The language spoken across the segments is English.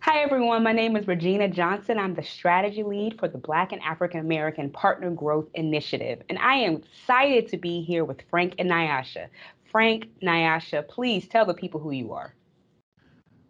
Hi, everyone. My name is Regina Johnson. I'm the strategy lead for the Black and African American Partner Growth Initiative. And I am excited to be here with Frank and Nyasha. Frank, Nyasha, please tell the people who you are.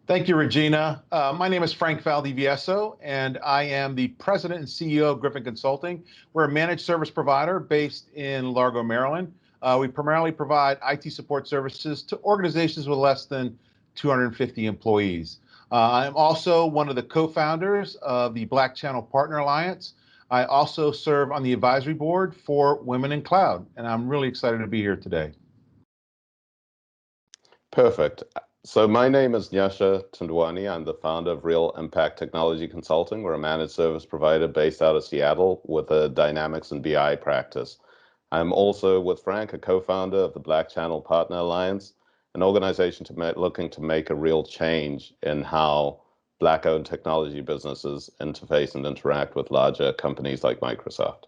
Thank you, Regina. My name is Frank Valdivieso, and I am the president and CEO of Griffin Consulting. We're a managed service provider based in Largo, Maryland. We primarily provide IT support services to organizations with less than 250 employees. I'm also one of the co-founders of the Black Channel Partner Alliance. I also serve on the advisory board for Women in Cloud, and I'm really excited to be here today. Perfect. So my name is Nyasha Tunduwani. I'm the founder of Real Impact Technology Consulting. We're a managed service provider based out of Seattle with a Dynamics and BI practice. I'm also, with Frank, a co-founder of the Black Channel Partner Alliance, an organization looking to make a real change in how Black-owned technology businesses interface and interact with larger companies like Microsoft.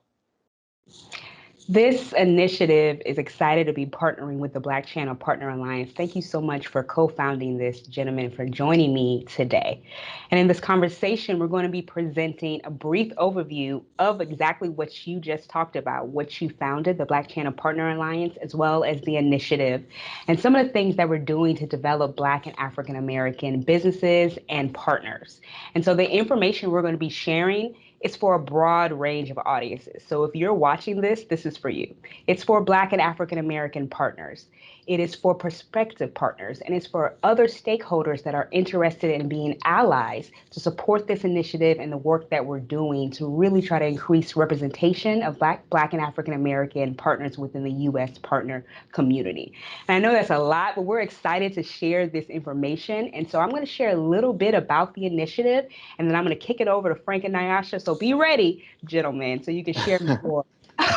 This initiative is excited to be partnering with the Black Channel Partner Alliance. Thank you so much for co-founding this, gentlemen, for joining me today. And in this conversation, we're going to be presenting a brief overview of exactly what you just talked about, what you founded, the Black Channel Partner Alliance, as well as the initiative, and some of the things that we're doing to develop Black and African American businesses and partners. And so the information we're going to be sharing is for a broad range of audiences. So if you're watching this, this is for you. It's for Black and African American partners. It is for prospective partners, and it's for other stakeholders that are interested in being allies to support this initiative and the work that we're doing to really try to increase representation of Black and African American partners within the U.S. partner community. And I know that's a lot, but we're excited to share this information. And so I'm going to share a little bit about the initiative, and then I'm going to kick it over to Frank and Nyasha. So be ready, gentlemen, so you can share more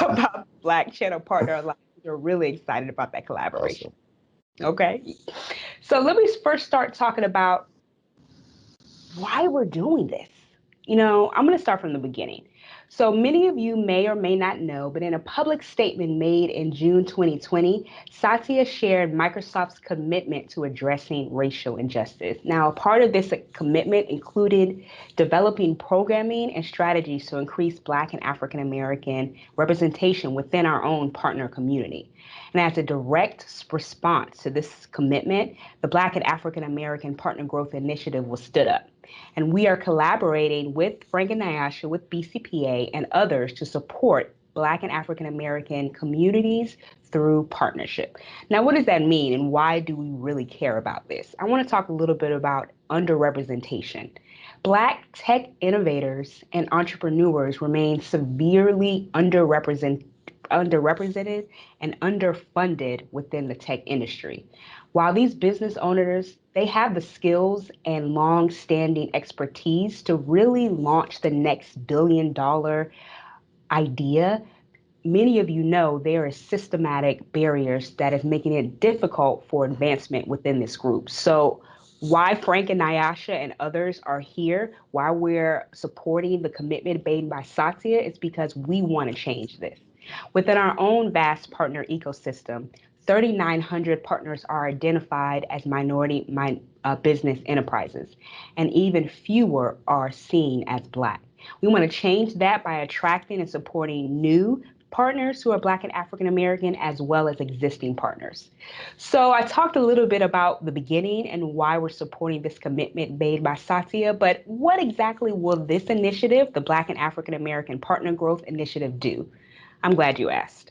about Black Channel Partner Alliance. We're really excited about that collaboration. Awesome. Okay. So let me first start talking about why we're doing this. I'm going to start from the beginning. So many of you may or may not know, but in a public statement made in June 2020, Satya shared Microsoft's commitment to addressing racial injustice. Now, a part of this commitment included developing programming and strategies to increase Black and African American representation within our own partner community. And as a direct response to this commitment, the Black and African American Partner Growth Initiative was stood up. And we are collaborating with Frank and Nyasha, with BCPA and others to support Black and African American communities through partnership. Now, what does that mean, and why do we really care about this? I want to talk a little bit about underrepresentation. Black tech innovators and entrepreneurs remain severely underrepresented and underfunded within the tech industry. While these business owners, they have the skills and long-standing expertise to really launch the next billion-dollar idea, many of you know there are systematic barriers that is making it difficult for advancement within this group. So why Frank and Nyasha and others are here, why we're supporting the commitment made by Satya, is because we want to change this. Within our own vast partner ecosystem, 3,900 partners are identified as minority business enterprises, and even fewer are seen as Black. We want to change that by attracting and supporting new partners who are Black and African American, as well as existing partners. So I talked a little bit about the beginning and why we're supporting this commitment made by Satya, but what exactly will this initiative, the Black and African American Partner Growth Initiative, do? I'm glad you asked.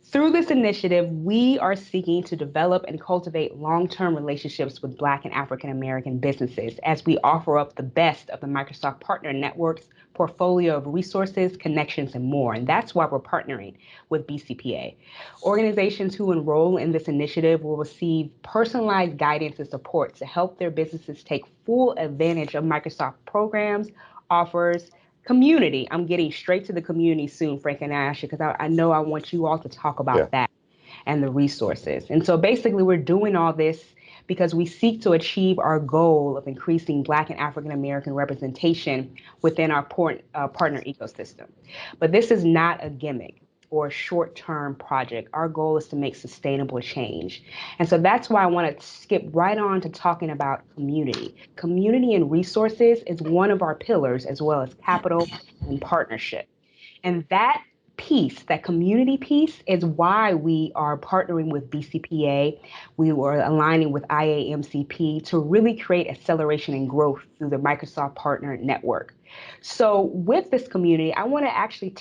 Through this initiative, we are seeking to develop and cultivate long-term relationships with Black and African American businesses as we offer up the best of the Microsoft Partner Network's portfolio of resources, connections, and more. And that's why we're partnering with BCPA. Organizations who enroll in this initiative will receive personalized guidance and support to help their businesses take full advantage of Microsoft programs, offers, community. I'm getting straight to the community soon, Frank and Nyasha, because I know I want you all to talk about that and the resources. And so basically we're doing all this because we seek to achieve our goal of increasing Black and African American representation within our partner ecosystem. But this is not a gimmick. or a short-term project. Our goal is to make sustainable change. And so that's why I want to skip right on to talking about community. Community and resources is one of our pillars, as well as capital and partnership. And that piece, that community piece, is why we are partnering with BCPA. We were aligning with IAMCP to really create acceleration and growth through the Microsoft Partner Network. So, with this community, I want to actually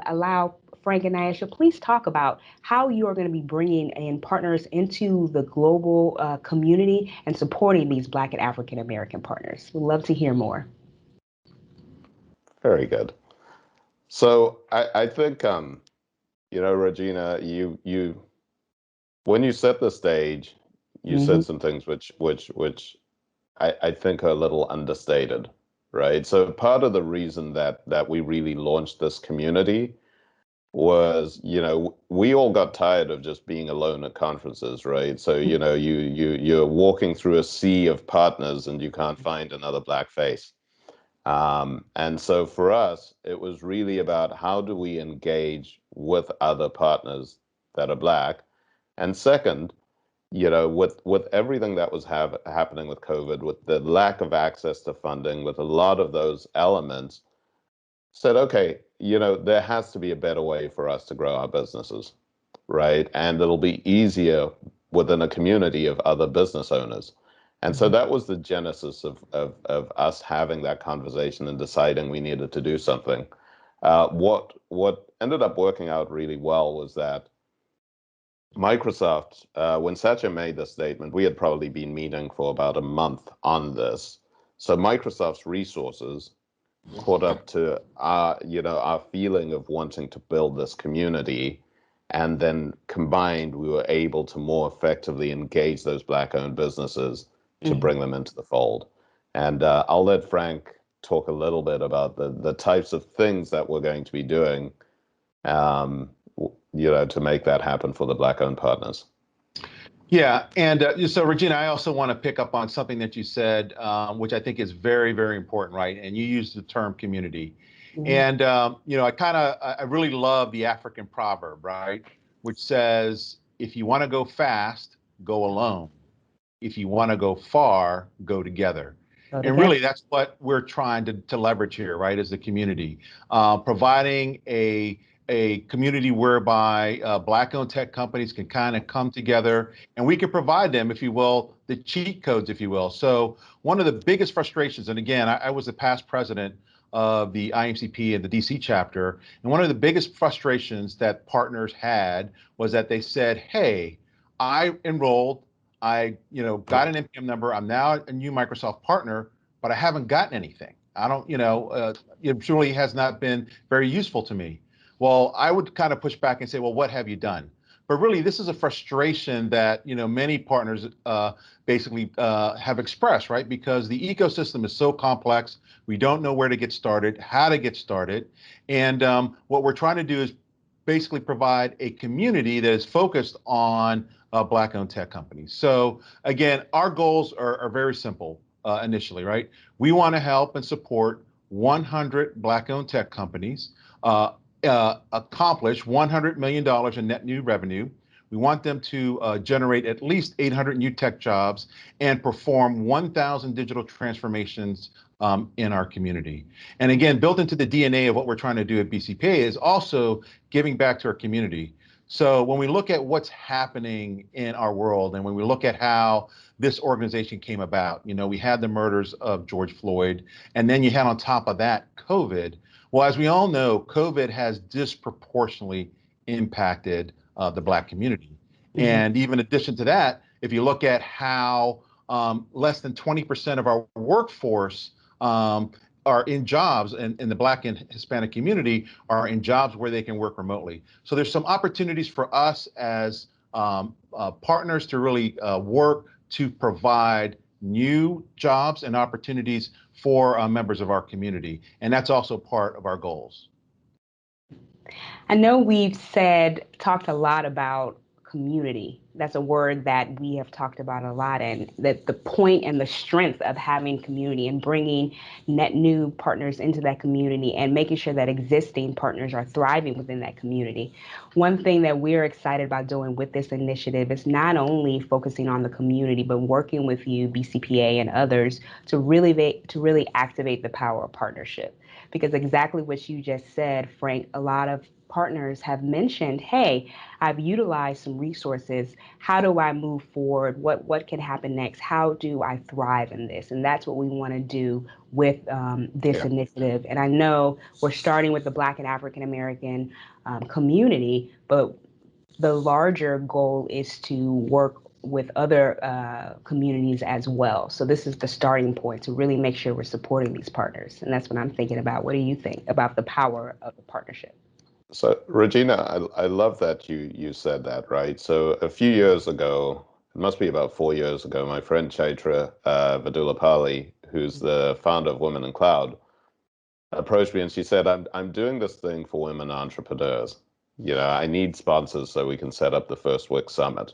allow Frank and Nyasha, please talk about how you are going to be bringing in partners into the global community and supporting these Black and African American partners. We'd love to hear more. Very good. So I think, Regina, you when you set the stage, you said some things which I think are a little understated, right? So part of the reason that we really launched this community was, we all got tired of just being alone at conferences, right? So, you're walking through a sea of partners and you can't find another Black face. And so for us, it was really about how do we engage with other partners that are Black? And second, with everything that was happening with COVID, with the lack of access to funding, with a lot of those elements, said, okay, there has to be a better way for us to grow our businesses, right? And it'll be easier within a community of other business owners. And so that was the genesis of us having that conversation and deciding we needed to do something. What ended up working out really well was that Microsoft, when Satya made the statement, we had probably been meeting for about a month on this. So Microsoft's resources caught up to our feeling of wanting to build this community, and then combined, we were able to more effectively engage those Black-owned businesses to bring them into the fold. And I'll let Frank talk a little bit about the types of things that we're going to be doing, to make that happen for the Black-owned partners. Yeah, and so Regina, I also want to pick up on something that you said, which I think is very, very important, right? And you used the term community. And, I really love the African proverb, right? Which says, if you want to go fast, go alone. If you want to go far, go together. And really, that's what we're trying to leverage here, right, as the community, providing a community whereby Black-owned tech companies can kind of come together, and we can provide them, if you will, the cheat codes, if you will. So one of the biggest frustrations, and again, I was the past president of the IMCP and the DC chapter, and one of the biggest frustrations that partners had was that they said, hey, I enrolled, I got an NPM number, I'm now a new Microsoft partner, but I haven't gotten anything. I don't, it really has not been very useful to me. Well, I would kind of push back and say, well, what have you done? But really, this is a frustration that many partners basically have expressed, right? Because the ecosystem is so complex, we don't know where to get started, how to get started, and what we're trying to do is basically provide a community that is focused on Black-owned tech companies. So again, our goals are very simple initially, right? We want to help and support 100 Black-owned tech companies. Accomplish $100 million in net new revenue. We want them to generate at least 800 new tech jobs and perform 1,000 digital transformations in our community. And again, built into the DNA of what we're trying to do at BCPA is also giving back to our community. So when we look at what's happening in our world, and when we look at how this organization came about, we had the murders of George Floyd, and then you had on top of that COVID. Well, as we all know, COVID has disproportionately impacted the Black community. And even in addition to that, if you look at how less than 20% of our workforce are in jobs, and in the Black and Hispanic community are in jobs where they can work remotely. So there's some opportunities for us as partners to really work to provide new jobs and opportunities for members of our community. And that's also part of our goals. I know we've talked a lot about community. That's a word that we have talked about a lot, and that the point and the strength of having community and bringing net new partners into that community and making sure that existing partners are thriving within that community. One thing that we're excited about doing with this initiative is not only focusing on the community, but working with you, BCPA, and others to really activate the power of partnership. Because exactly what you just said, Frank, a lot of partners have mentioned, hey, I've utilized some resources. How do I move forward? What can happen next? How do I thrive in this? And that's what we want to do with this initiative. And I know we're starting with the Black and African American community, but the larger goal is to work with other communities as well. So this is the starting point to really make sure we're supporting these partners. And that's what I'm thinking about. What do you think about the power of the partnership? So, Regina, I love that you said that, right? So a few years ago, it must be about 4 years ago, my friend Chaitra Vadulapalli, who's the founder of Women in Cloud, approached me and she said, I'm doing this thing for women entrepreneurs. You know, I need sponsors so we can set up the first WIC Summit.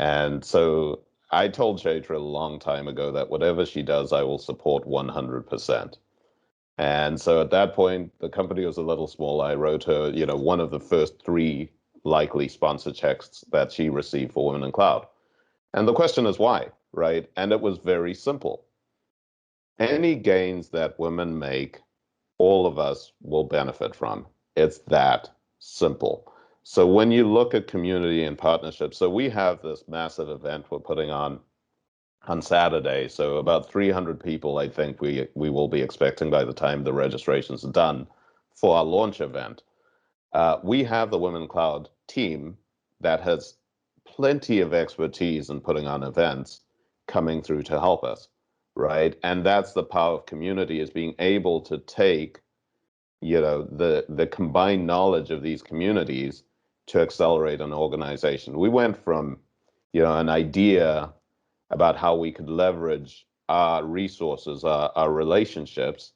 And so I told Chaitra a long time ago that whatever she does, I will support 100%. And so at that point, the company was a little small. I wrote her, you know, one of the first 3 likely sponsor checks that she received for Women in Cloud. And the question is why, right? And it was very simple. Any gains that women make, all of us will benefit from. It's that simple. So when you look at community and partnership, so we have this massive event we're putting on Saturday. So about 300 people, I think we will be expecting by the time the registration's done for our launch event. We have the Women Cloud team that has plenty of expertise in putting on events coming through to help us, right? And that's the power of community, is being able to take, you know, the combined knowledge of these communities to accelerate an organization. We went from, you know, an idea about how we could leverage our resources, our relationships,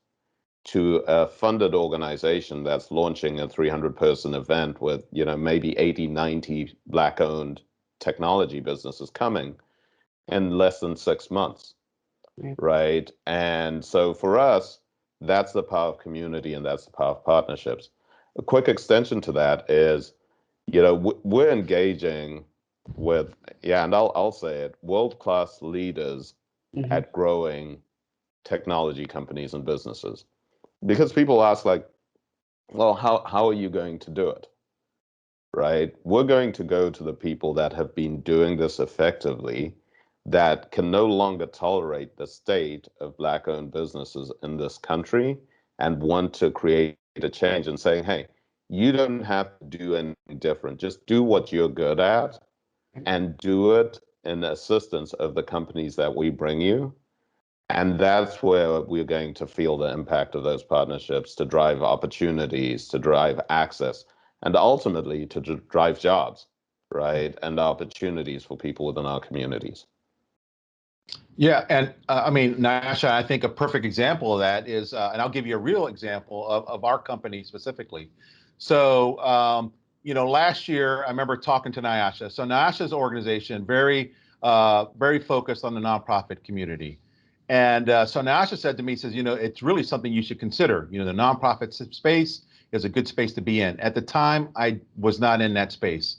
to a funded organization that's launching a 300-person event with, you know, maybe 80, 90 Black-owned technology businesses coming in less than 6 months, right? And so for us, that's the power of community and that's the power of partnerships. A quick extension to that is, you know, we're engaging with, and I'll say it, world-class leaders at growing technology companies and businesses. Because people ask, like, well, how are you going to do it? Right? We're going to go to the people that have been doing this effectively, that can no longer tolerate the state of Black-owned businesses in this country and want to create a change and saying, hey, you don't have to do anything different. Just do what you're good at and do it in assistance of the companies that we bring you. And that's where we're going to feel the impact of those partnerships to drive opportunities, to drive access, and ultimately to drive jobs, right? And opportunities for people within our communities. Yeah, and I mean, Nyasha, I think a perfect example of that is, and I'll give you a real example of our company specifically. So, you know, last year I remember talking to Nyasha. So Nyasha's organization, very focused on the nonprofit community. And so Nyasha said to me, says, you know, it's really something you should consider. You know, the nonprofit space is a good space to be in. At the time, I was not in that space.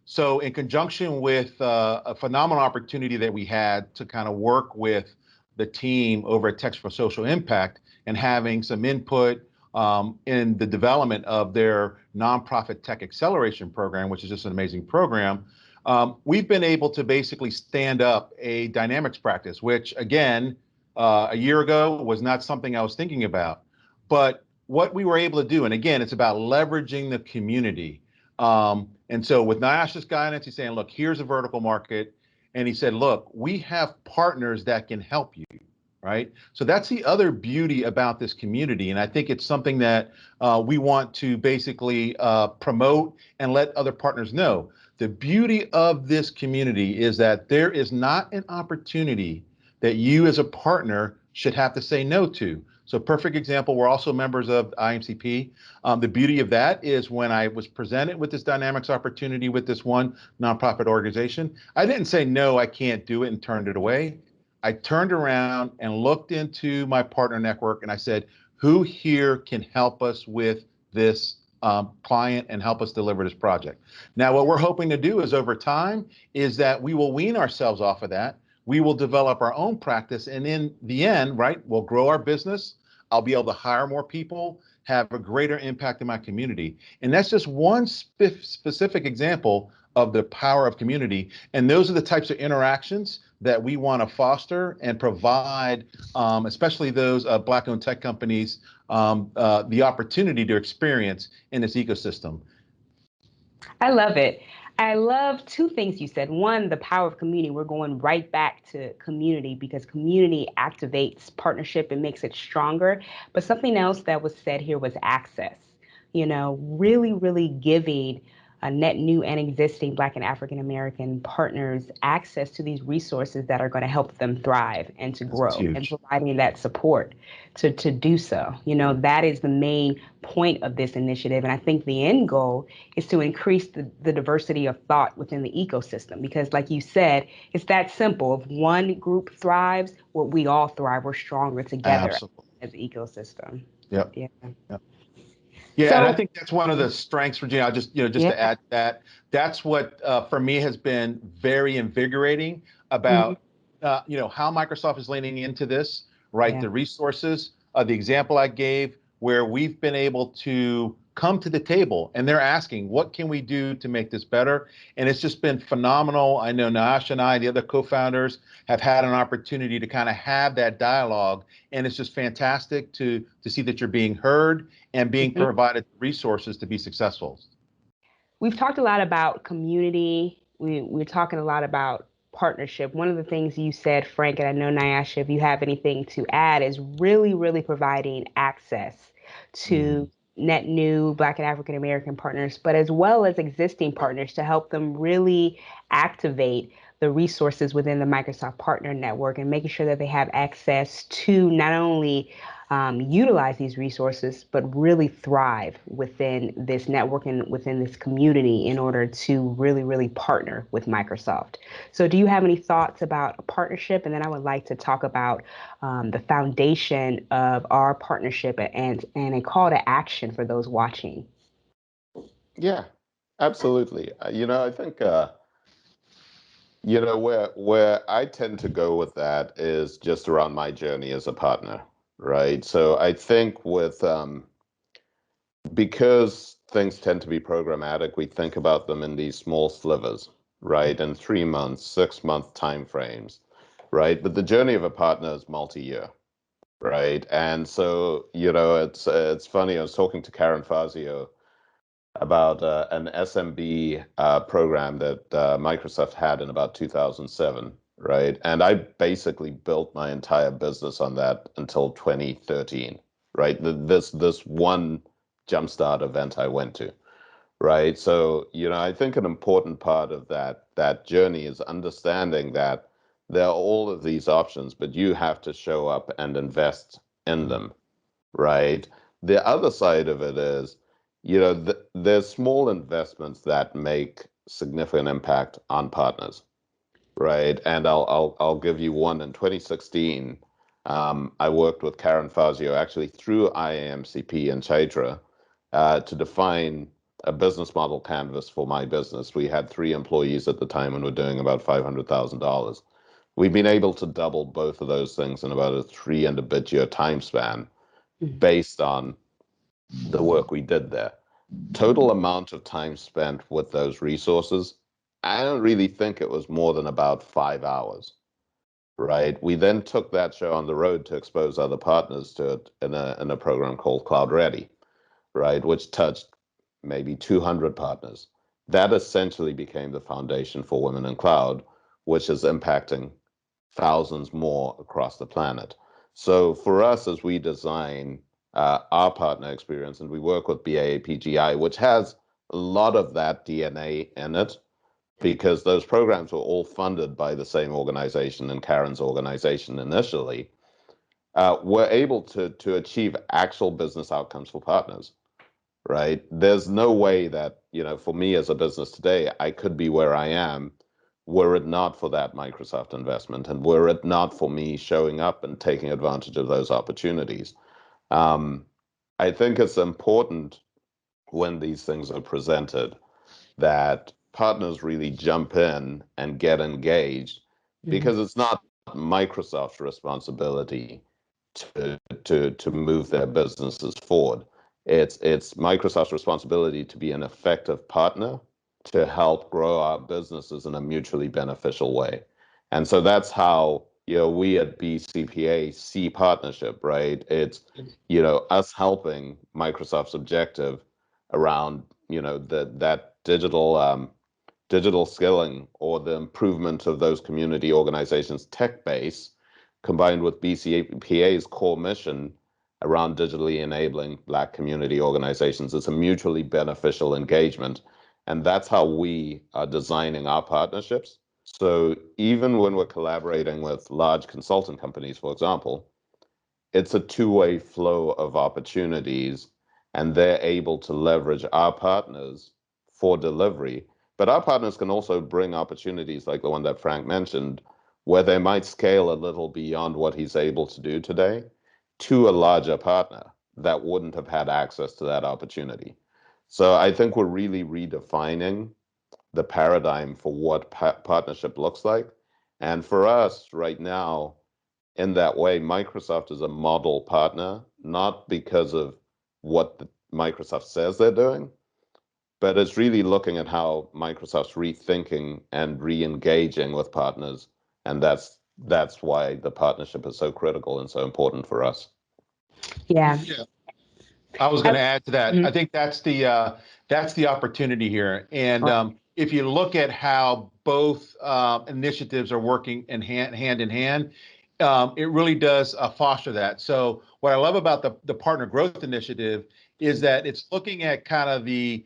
So in conjunction with a phenomenal opportunity that we had to kind of work with the team over at Text for Social Impact and having some input in the development of their nonprofit tech acceleration program, which is just an amazing program, we've been able to basically stand up a dynamics practice, which again, a year ago was not something I was thinking about. But what we were able to do, and again, it's about leveraging the community. And so with Nyasha's guidance, he's saying, look, here's a vertical market. And he said, look, we have partners that can help you, right? So that's the other beauty about this community. And I think it's something that we want to basically promote and let other partners know. The beauty of this community is that there is not an opportunity that you as a partner should have to say no to. So perfect example, we're also members of IMCP. The beauty of that is when I was presented with this Dynamics opportunity with this one nonprofit organization, I didn't say, no, I can't do it and turned it away. I turned around and looked into my partner network and I said, who here can help us with this client and help us deliver this project? Now, what we're hoping to do is over time is that we will wean ourselves off of that. We will develop our own practice. And in the end, right, we'll grow our business. I'll be able to hire more people, have a greater impact in my community. And that's just one specific example of the power of community. And those are the types of interactions that we want to foster and provide, especially those Black-owned tech companies, the opportunity to experience in this ecosystem. I love it. I love two things you said. One, the power of community. We're going right back to community because community activates partnership and makes it stronger. But something else that was said here was access. You know, really, really giving net new and existing Black and African American partners access to these resources that are going to help them thrive and to That's grow, and huge. providing that support to do so. You know, that is the main point of this initiative. And I think the end goal is to increase the diversity of thought within the ecosystem. Because like you said, it's that simple. If one group thrives, well, we all thrive. We're stronger together Absolutely. as an ecosystem. Yep. Yeah. Yep. Yeah, and I So, think that's one of the strengths, Regina. I'll just, just yeah. to add that, that's what for me has been very invigorating Mhm. about, how Microsoft is leaning into this, right? Yeah. The resources, the example I gave, where we've been able to come to the table and they're asking, what can we do to make this better? And it's just been phenomenal. I know Nyasha and I, the other co-founders, have had an opportunity to kind of have that dialogue. And it's just fantastic to see that you're being heard and being Mhm. provided resources to be successful. We've talked a lot about community. We're talking a lot about partnership. One of the things you said, Frank, and I know Nyasha, if you have anything to add, is really, really providing access Mm. to net new Black and African American partners, but as well as existing partners to help them really activate the resources within the Microsoft Partner Network and making sure that they have access to not only utilize these resources, but really thrive within this network and within this community in order to really, really partner with Microsoft. So, do you have any thoughts about a partnership? And then I would like to talk about the foundation of our partnership and a call to action for those watching. Yeah, absolutely. I think where I tend to go with that is just around my journey as a partner, right? So I think with because things tend to be programmatic, we think about them in these small slivers, right? In 3 months, 6 month timeframes, right? But the journey of a partner is multi-year, right? And so, it's funny. I was talking to Karen Fazio about an SMB program that Microsoft had in about 2007, right? And I basically built my entire business on that until 2013, right? This one jumpstart event I went to, right? So, I think an important part of that journey is understanding that there are all of these options, but you have to show up and invest in them, right? The other side of it is, there's small investments that make significant impact on partners, right? And I'll give you one. In 2016, I worked with Karen Fazio actually through IAMCP and Chaitra to define a business model canvas for my business. We had 3 employees at the time and were doing about $500,000. We've been able to double both of those things in about a 3 and a bit year time span Mhm. based on the work we did there. Total amount of time spent with those resources, I don't really think it was more than about 5 hours, right? We then took that show on the road to expose other partners to it in a program called Cloud Ready, right? Which touched maybe 200 partners. That essentially became the foundation for Women in Cloud, which is impacting thousands more across the planet. So for us, as we design our partner experience, and we work with BAAPGI, which has a lot of that DNA in it, because those programs were all funded by the same organization and Karen's organization initially. we're able to achieve actual business outcomes for partners, right? There's no way that, for me as a business today, I could be where I am were it not for that Microsoft investment and were it not for me showing up and taking advantage of those opportunities. Um, I think it's important when these things are presented that partners really jump in and get engaged Mhm. because it's not Microsoft's responsibility to move their businesses forward. It's Microsoft's responsibility to be an effective partner to help grow our businesses in a mutually beneficial way. And so that's how, we at BCPA see partnership, right? It's, us helping Microsoft's objective around, that digital skilling or the improvement of those community organizations' tech base, combined with BCPA's core mission around digitally enabling Black community organizations. It's a mutually beneficial engagement. And that's how we are designing our partnerships. So even when we're collaborating with large consulting companies, for example, it's a two-way flow of opportunities, and they're able to leverage our partners for delivery. But our partners can also bring opportunities like the one that Frank mentioned, where they might scale a little beyond what he's able to do today to a larger partner that wouldn't have had access to that opportunity. So I think we're really redefining the paradigm for what partnership looks like. And for us right now, in that way, Microsoft is a model partner, not because of what Microsoft says they're doing, but it's really looking at how Microsoft's rethinking and re-engaging with partners. And that's why the partnership is so critical and so important for us. Yeah. Yeah, I was going I- to add to that. I mhm. think that's the opportunity here. And Right. if you look at how both initiatives are working hand in hand, it really does foster that. So what I love about the partner growth initiative is that it's looking at kind of the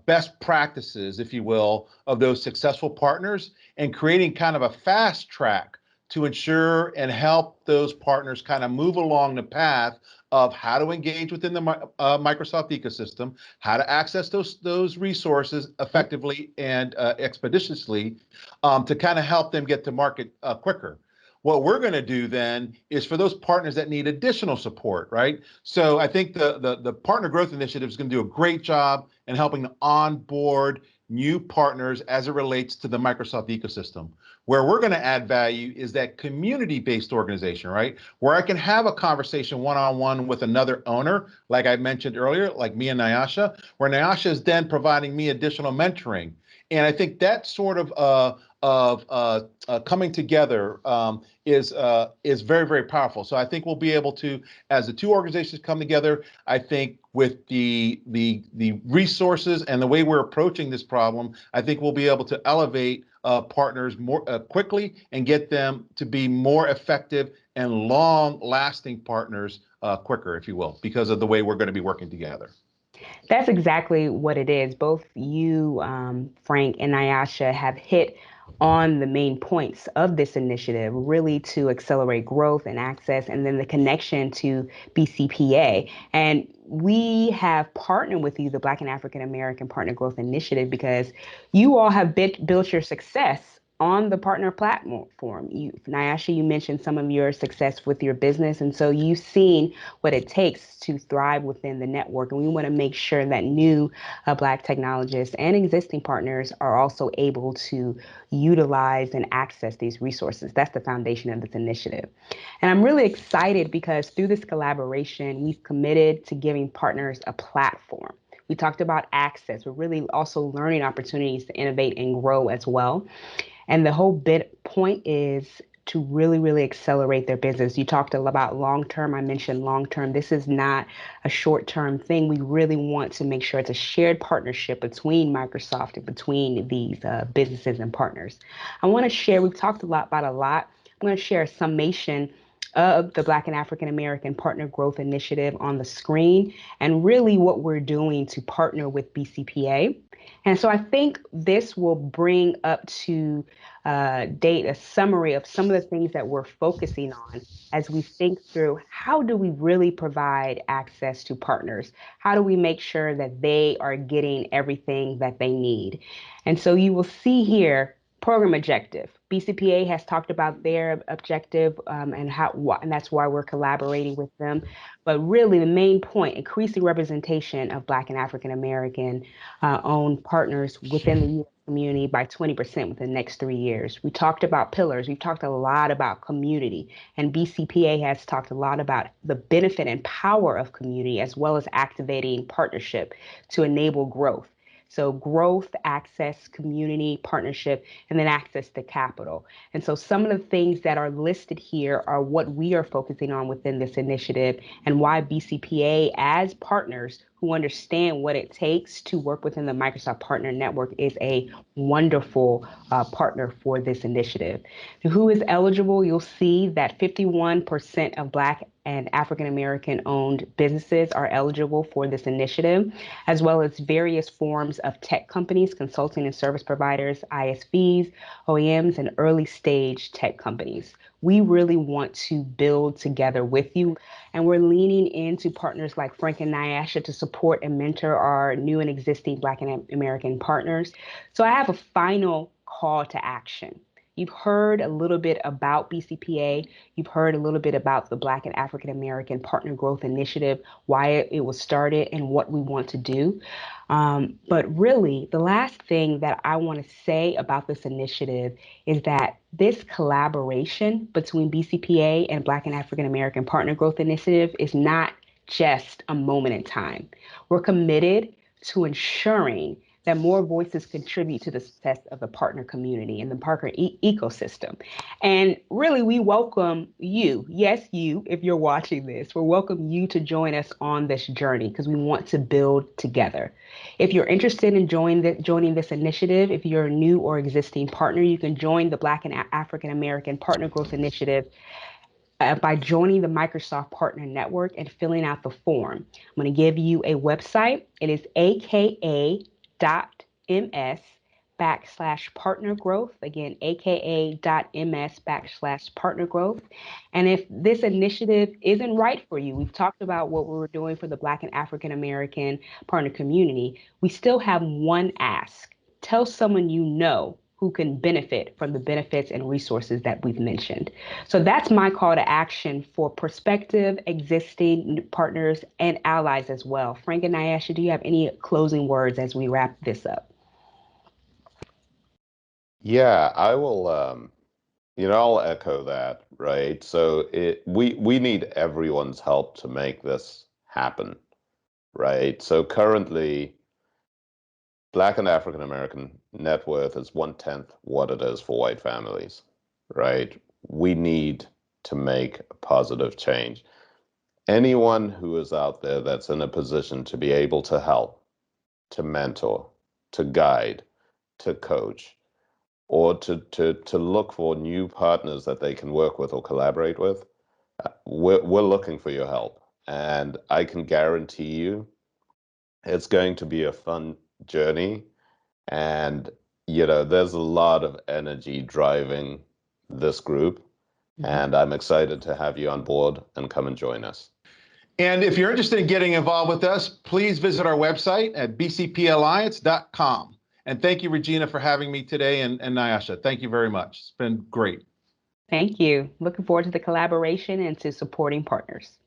best practices, if you will, of those successful partners and creating kind of a fast track to ensure and help those partners kind of move along the path of how to engage within the Microsoft ecosystem, how to access those resources effectively and expeditiously, to kind of help them get to market quicker. What we're going to do then is for those partners that need additional support, right? So I think the partner growth initiative is going to do a great job in helping to onboard new partners as it relates to the Microsoft ecosystem. Where we're going to add value is that community-based organization, right? Where I can have a conversation one-on-one with another owner, like I mentioned earlier, like me and Nyasha, where Nyasha is then providing me additional mentoring. And I think that sort of coming together is very, very powerful. So I think we'll be able to, as the two organizations come together, I think with the resources and the way we're approaching this problem, I think we'll be able to elevate partners more quickly and get them to be more effective and long-lasting partners quicker, if you will, because of the way we're going to be working together. That's exactly what it is. Both you, Frank, and Nyasha have hit on the main points of this initiative, really to accelerate growth and access, and then the connection to BCPA. And we have partnered with you, the Black and African American Partner Growth Initiative, because you all have built your success on the partner platform. Nyasha, you mentioned some of your success with your business, and so you've seen what it takes to thrive within the network. And we want to make sure that new Black technologists and existing partners are also able to utilize and access these resources. That's the foundation of this initiative. And I'm really excited because through this collaboration, we've committed to giving partners a platform. We talked about access. We're really also learning opportunities to innovate and grow as well. And the whole bit point is to really, really accelerate their business. You talked about long term. I mentioned long term. This is not a short term thing. We really want to make sure it's a shared partnership between Microsoft and between these businesses and partners. I want to share, we've talked a lot about a lot. I'm going to share a summation of the Black and African American Partner Growth Initiative on the screen and really what we're doing to partner with BCPA. And so I think this will bring up to date a summary of some of the things that we're focusing on as we think through how do we really provide access to partners? How do we make sure that they are getting everything that they need? And so you will see here program objective. BCPA has talked about their objective and that's why we're collaborating with them. But really, the main point: increasing representation of Black and African American owned partners within the U.S. community by 20% within the next 3 years. We talked about pillars. We've talked a lot about community, and BCPA has talked a lot about the benefit and power of community, as well as activating partnership to enable growth. So growth, access, community, partnership, and then access to capital. And so some of the things that are listed here are what we are focusing on within this initiative, and why BCPA, as partners who understand what it takes to work within the Microsoft Partner Network, is a wonderful partner for this initiative. Who is eligible? You'll see that 51% of Black and African American owned businesses are eligible for this initiative, as well as various forms of tech companies, consulting and service providers, ISVs, OEMs, and early stage tech companies. We really want to build together with you, and we're leaning into partners like Frank and Nyasha to support and mentor our new and existing Black and American partners. So I have a final call to action. You've heard a little bit about BCPA. You've heard a little bit about the Black and African American Partner Growth Initiative, why it was started, and what we want to do. But really, the last thing that I want to say about this initiative is that this collaboration between BCPA and Black and African American Partner Growth Initiative is not just a moment in time. We're committed to ensuring that more voices contribute to the success of the partner community and the partner ecosystem. And really, we welcome you, yes, you, if you're watching this, we welcome you to join us on this journey because we want to build together. If you're interested in joining this initiative, if you're a new or existing partner, you can join the Black and African American Partner Growth Initiative by joining the Microsoft Partner Network and filling out the form. I'm going to give you a website. It is aka.ms /partner growth. Again, aka.ms /partner growth. And if this initiative isn't right for you, we've talked about what we were doing for the Black and African American partner community. We still have one ask. Tell someone you know who can benefit from the benefits and resources that we've mentioned. So that's my call to action for prospective, existing partners, and allies as well. Frank and Nyasha, do you have any closing words as we wrap this up? Yeah, I will, I'll echo that, right? So we need everyone's help to make this happen, right? So currently, Black and African American net worth is 1/10 what it is for white families, right? We need to make a positive change. Anyone who is out there that's in a position to be able to help, to mentor, to guide, to coach, or to look for new partners that they can work with or collaborate with, we're looking for your help. And I can guarantee you it's going to be a fun journey. And, there's a lot of energy driving this group. And I'm excited to have you on board and come and join us. And if you're interested in getting involved with us, please visit our website at bcpalliance.com. And thank you, Regina, for having me today, and Nyasha. Thank you very much. It's been great. Thank you. Looking forward to the collaboration and to supporting partners.